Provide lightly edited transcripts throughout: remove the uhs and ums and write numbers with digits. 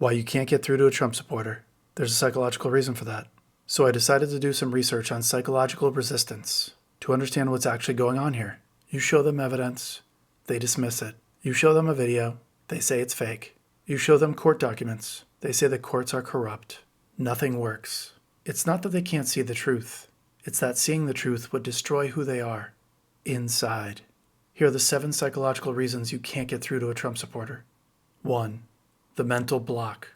Why you can't get through to a Trump supporter. There's a psychological reason for that. So I decided to do some research on psychological resistance to understand what's actually going on here. You show them evidence, they dismiss it. You show them a video, they say it's fake. You show them court documents, they say the courts are corrupt. Nothing works. It's not that they can't see the truth. It's that seeing the truth would destroy who they are inside. Here are the 7 psychological reasons you can't get through to a Trump supporter. 1. The mental block.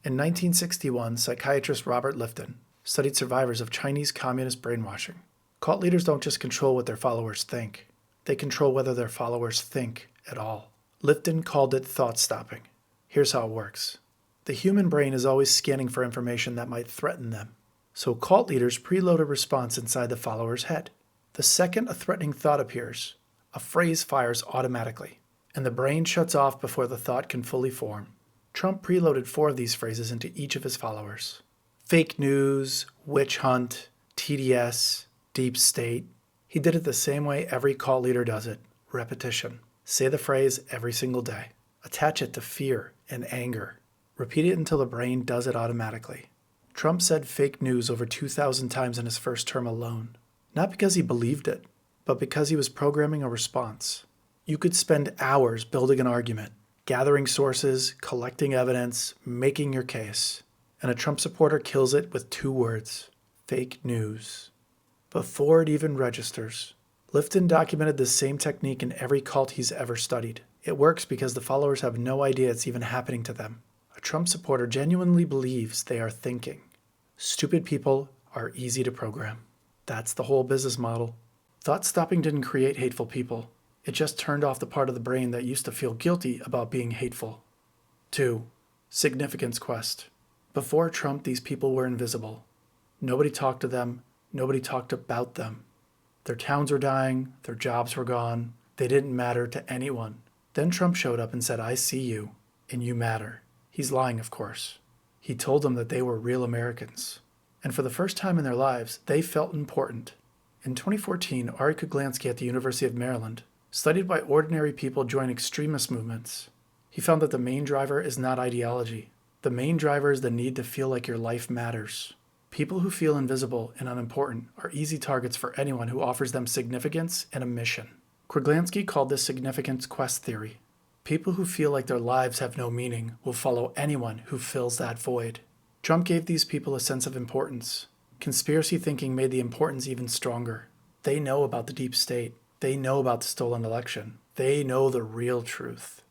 In 1961, psychiatrist Robert Lifton studied survivors of Chinese communist brainwashing. Cult leaders don't just control what their followers think. They control whether their followers think at all. Lifton called it thought stopping. Here's how it works. The human brain is always scanning for information that might threaten them. So cult leaders preload a response inside the follower's head. The second a threatening thought appears, a phrase fires automatically, and the brain shuts off before the thought can fully form. Trump preloaded 4 of these phrases into each of his followers. Fake news, witch hunt, TDS, deep state. He did it the same way every cult leader does it. Repetition. Say the phrase every single day. Attach it to fear and anger. Repeat it until the brain does it automatically. Trump said fake news over 2,000 times in his first term alone. Not because he believed it, but because he was programming a response. You could spend hours building an argument, gathering sources, collecting evidence, making your case. And a Trump supporter kills it with 2 words: fake news. Before it even registers. Lifton documented the same technique in every cult he's ever studied. It works because the followers have no idea it's even happening to them. A Trump supporter genuinely believes they are thinking. Stupid people are easy to program. That's the whole business model. Thought stopping didn't create hateful people. It just turned off the part of the brain that used to feel guilty about being hateful. 2. Significance quest. Before Trump, these people were invisible. Nobody talked to them. Nobody talked about them. Their towns were dying. Their jobs were gone. They didn't matter to anyone. Then Trump showed up and said, "I see you, and you matter." He's lying, of course. He told them that they were real Americans. And for the first time in their lives, they felt important. In 2014, Ari Kuglansky at the University of Maryland studied why ordinary people join extremist movements. He found that the main driver is not ideology. The main driver is the need to feel like your life matters. People who feel invisible and unimportant are easy targets for anyone who offers them significance and a mission. Kruglansky called this significance quest theory. People who feel like their lives have no meaning will follow anyone who fills that void. Trump gave these people a sense of importance. Conspiracy thinking made the importance even stronger. They know about the deep state. They know about the stolen election. They know the real truth.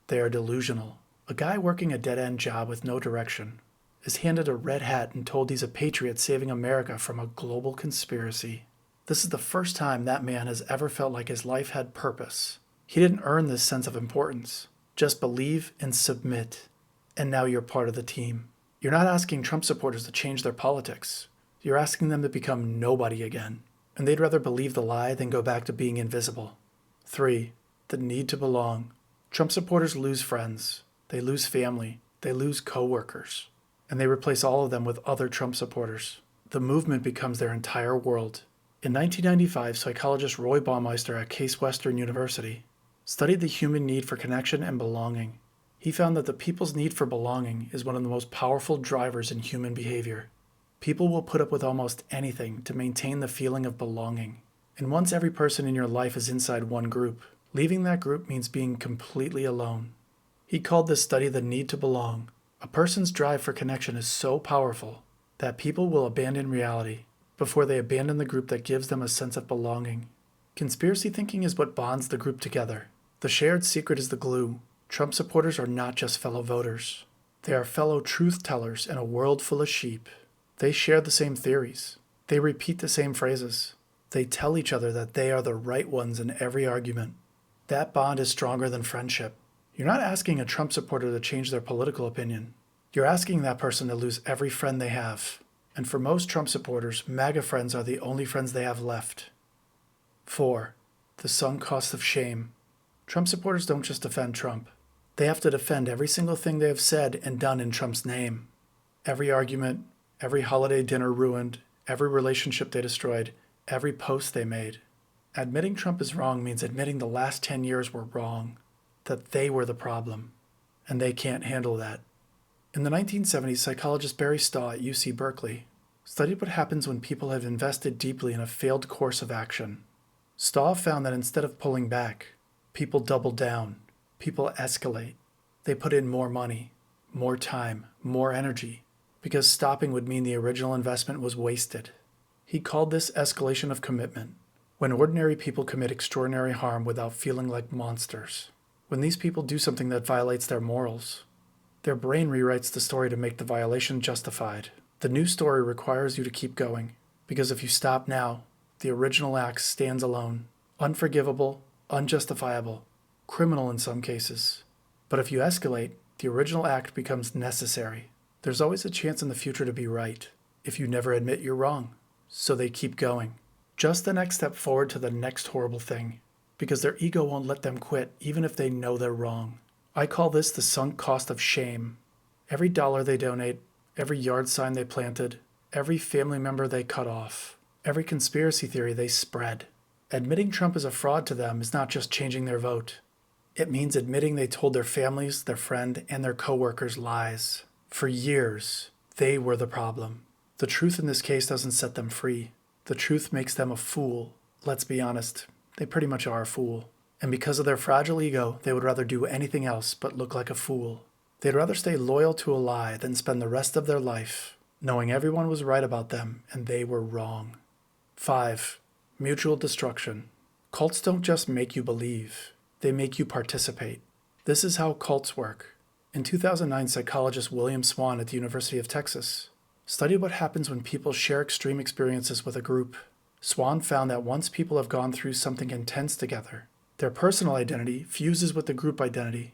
They are delusional. A guy working a dead-end job with no direction is handed a red hat and told he's a patriot saving America from a global conspiracy. This is the first time that man has ever felt like his life had purpose. He didn't earn this sense of importance. Just believe and submit. And now you're part of the team. You're not asking Trump supporters to change their politics. You're asking them to become nobody again. And they'd rather believe the lie than go back to being invisible. 3. The need to belong. Trump supporters lose friends. They lose family. They lose co-workers. And they replace all of them with other Trump supporters. The movement becomes their entire world. In 1995, psychologist Roy Baumeister at Case Western University studied the human need for connection and belonging. He found that the people's need for belonging is one of the most powerful drivers in human behavior. People will put up with almost anything to maintain the feeling of belonging. And once every person in your life is inside one group, leaving that group means being completely alone. He called this study the need to belong. A person's drive for connection is so powerful that people will abandon reality before they abandon the group that gives them a sense of belonging. Conspiracy thinking is what bonds the group together. The shared secret is the glue. Trump supporters are not just fellow voters. They are fellow truth tellers in a world full of sheep. They share the same theories. They repeat the same phrases. They tell each other that they are the right ones in every argument. That bond is stronger than friendship. You're not asking a Trump supporter to change their political opinion. You're asking that person to lose every friend they have. And for most Trump supporters, MAGA friends are the only friends they have left. 4. The sunk cost of shame. Trump supporters don't just defend Trump. They have to defend every single thing they have said and done in Trump's name. Every argument, every holiday dinner ruined, every relationship they destroyed, every post they made. Admitting Trump is wrong means admitting the last 10 years were wrong, that they were the problem, and they can't handle that. In the 1970s, psychologist Barry Stahl at UC Berkeley studied what happens when people have invested deeply in a failed course of action. Stahl found that instead of pulling back, people double down, people escalate. They put in more money, more time, more energy, because stopping would mean the original investment was wasted. He called this escalation of commitment, when ordinary people commit extraordinary harm without feeling like monsters. When these people do something that violates their morals, their brain rewrites the story to make the violation justified. The new story requires you to keep going, because if you stop now, the original act stands alone, unforgivable, unjustifiable, criminal in some cases. But if you escalate, the original act becomes necessary. There's always a chance in the future to be right, if you never admit you're wrong. So they keep going. Just the next step forward to the next horrible thing, because their ego won't let them quit even if they know they're wrong. I call this the sunk cost of shame. Every dollar they donate, every yard sign they planted, every family member they cut off, every conspiracy theory they spread. Admitting Trump is a fraud to them is not just changing their vote. It means admitting they told their families, their friend, and their coworkers lies. For years, they were the problem. The truth in this case doesn't set them free. The truth makes them a fool. Let's be honest, they pretty much are a fool. And because of their fragile ego, they would rather do anything else but look like a fool. They'd rather stay loyal to a lie than spend the rest of their life knowing everyone was right about them and they were wrong. 5. Mutual destruction. Cults don't just make you believe, they make you participate. This is how cults work. In 2009, psychologist William Swan at the University of Texas studied what happens when people share extreme experiences with a group. Swan found that once people have gone through something intense together, their personal identity fuses with the group identity.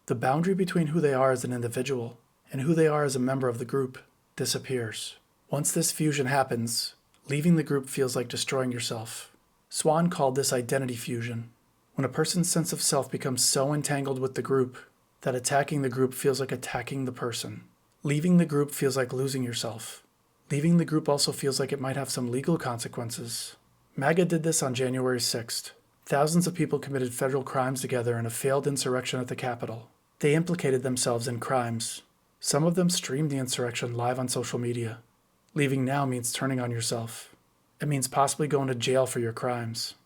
The boundary between who they are as an individual and who they are as a member of the group disappears. Once this fusion happens, leaving the group feels like destroying yourself. Swan called this identity fusion, when a person's sense of self becomes so entangled with the group that attacking the group feels like attacking the person. Leaving the group feels like losing yourself. Leaving the group also feels like it might have some legal consequences. MAGA did this on January 6th. Thousands of people committed federal crimes together in a failed insurrection at the Capitol. They implicated themselves in crimes. Some of them streamed the insurrection live on social media. Leaving now means turning on yourself. It means possibly going to jail for your crimes.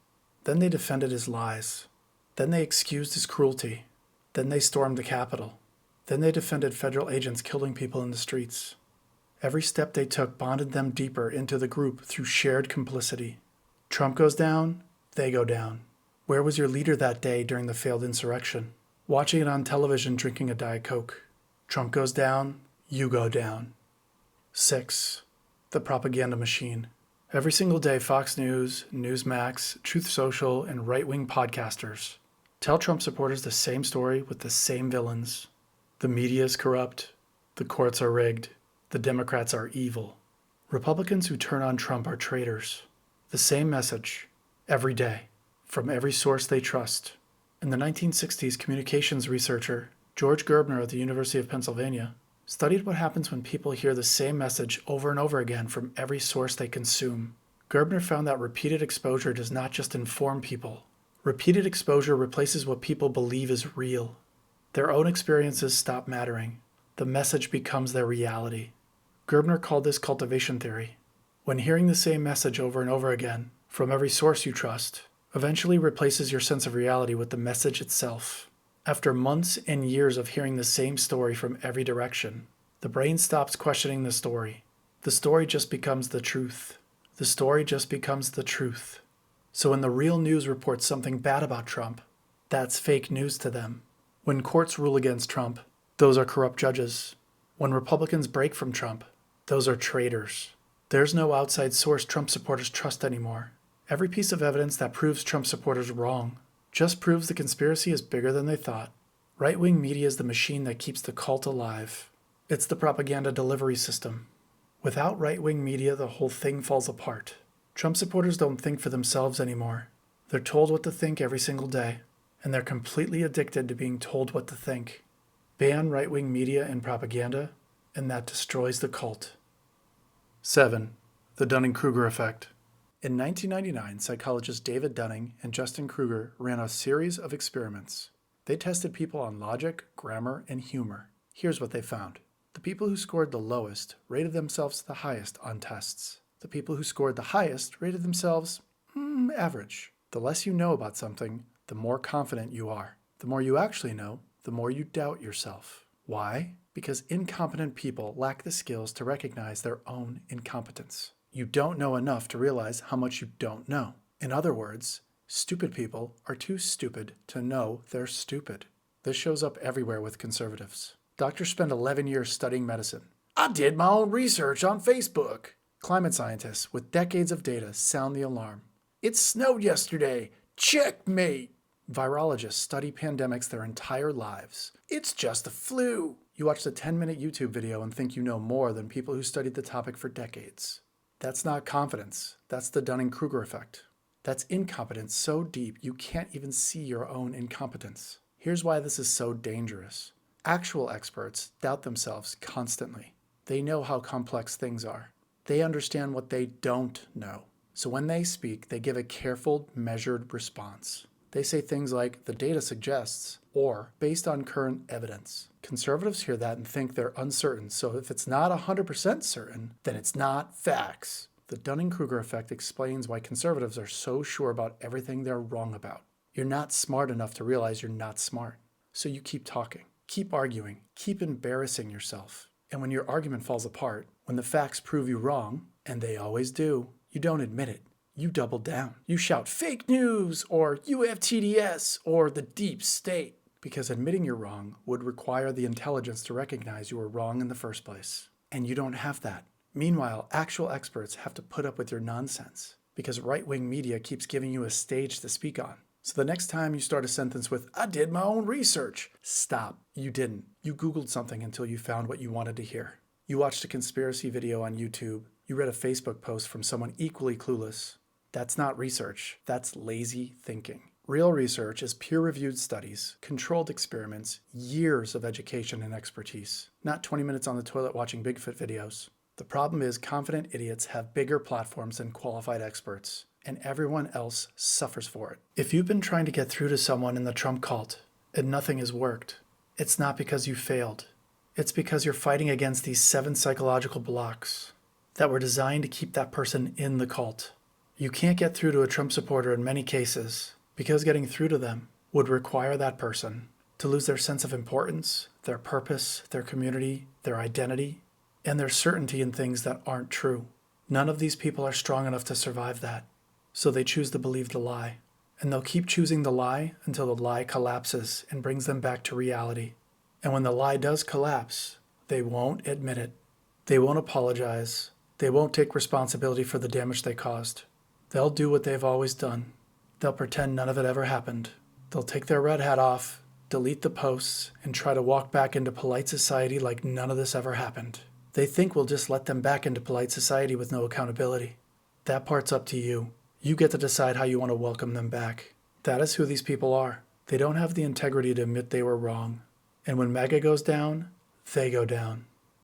Then they defended his lies. Then they excused his cruelty. Then they stormed the Capitol. Then they defended federal agents killing people in the streets. Every step they took bonded them deeper into the group through shared complicity. Trump goes down, they go down. Where was your leader that day during the failed insurrection? Watching it on television drinking a Diet Coke. Trump goes down, you go down. 6. The propaganda machine. Every single day, Fox News, Newsmax, Truth Social, and right-wing podcasters tell Trump supporters the same story with the same villains. The media is corrupt. The courts are rigged. The Democrats are evil. Republicans who turn on Trump are traitors. The same message, every day, from every source they trust. In the 1960s, communications researcher George Gerbner at the University of Pennsylvania studied what happens when people hear the same message over and over again from every source they consume. Gerbner found that repeated exposure does not just inform people. Repeated exposure replaces what people believe is real. Their own experiences stop mattering. The message becomes their reality. Gerbner called this cultivation theory. When hearing the same message over and over again, from every source you trust, eventually replaces your sense of reality with the message itself. After months and years of hearing the same story from every direction, the brain stops questioning the story. The story just becomes the truth. The story just becomes the truth. So when the real news reports something bad about Trump, that's fake news to them. When courts rule against Trump, those are corrupt judges. When Republicans break from Trump, those are traitors. There's no outside source Trump supporters trust anymore. Every piece of evidence that proves Trump supporters wrong just proves the conspiracy is bigger than they thought. Right-wing media is the machine that keeps the cult alive. It's the propaganda delivery system. Without right-wing media, the whole thing falls apart. Trump supporters don't think for themselves anymore. They're told what to think every single day, and they're completely addicted to being told what to think. Ban right-wing media and propaganda, and that destroys the cult. 7. The Dunning-Krueger effect. In 1999, psychologists David Dunning and Justin Krueger ran a series of experiments. They tested people on logic, grammar, and humor. Here's what they found. The people who scored the lowest rated themselves the highest on tests. The people who scored the highest rated themselves average. The less you know about something, the more confident you are. The more you actually know, the more you doubt yourself. Why? Because incompetent people lack the skills to recognize their own incompetence. You don't know enough to realize how much you don't know. In other words, stupid people are too stupid to know they're stupid. This shows up everywhere with conservatives. Doctors spend 11 years studying medicine. I did my own research on Facebook. Climate scientists with decades of data sound the alarm. It snowed yesterday. Checkmate. Virologists study pandemics their entire lives. It's just the flu. You watch the 10-minute YouTube video and think you know more than people who studied the topic for decades. That's not confidence. That's the Dunning-Krueger effect. That's incompetence so deep you can't even see your own incompetence. Here's why this is so dangerous. Actual experts doubt themselves constantly. They know how complex things are. They understand what they don't know. So when they speak, they give a careful, measured response. They say things like, the data suggests, or based on current evidence. Conservatives hear that and think they're uncertain, so if it's not 100% certain, then it's not facts. The Dunning-Krueger effect explains why conservatives are so sure about everything they're wrong about. You're not smart enough to realize you're not smart. So you keep talking, keep arguing, keep embarrassing yourself. And when your argument falls apart, when the facts prove you wrong, and they always do, you don't admit it. You double down. You shout fake news or UFTDS or the deep state because admitting you're wrong would require the intelligence to recognize you were wrong in the first place. And you don't have that. Meanwhile, actual experts have to put up with your nonsense because right-wing media keeps giving you a stage to speak on. So the next time you start a sentence with, I did my own research, stop. You didn't. You Googled something until you found what you wanted to hear. You watched a conspiracy video on YouTube. You read a Facebook post from someone equally clueless. That's not research. That's lazy thinking. Real research is peer-reviewed studies, controlled experiments, years of education and expertise, not 20 minutes on the toilet watching Bigfoot videos. The problem is confident idiots have bigger platforms than qualified experts, and everyone else suffers for it. If you've been trying to get through to someone in the Trump cult and nothing has worked, it's not because you failed. It's because you're fighting against these 7 psychological blocks that were designed to keep that person in the cult. You can't get through to a Trump supporter in many cases because getting through to them would require that person to lose their sense of importance, their purpose, their community, their identity, and their certainty in things that aren't true. None of these people are strong enough to survive that, so they choose to believe the lie. And they'll keep choosing the lie until the lie collapses and brings them back to reality. And when the lie does collapse, they won't admit it. They won't apologize. They won't take responsibility for the damage they caused. They'll do what they've always done. They'll pretend none of it ever happened. They'll take their red hat off, delete the posts, and try to walk back into polite society like none of this ever happened. They think we'll just let them back into polite society with no accountability. That part's up to you. You get to decide how you want to welcome them back. That is who these people are. They don't have the integrity to admit they were wrong. And when MAGA goes down, they go down.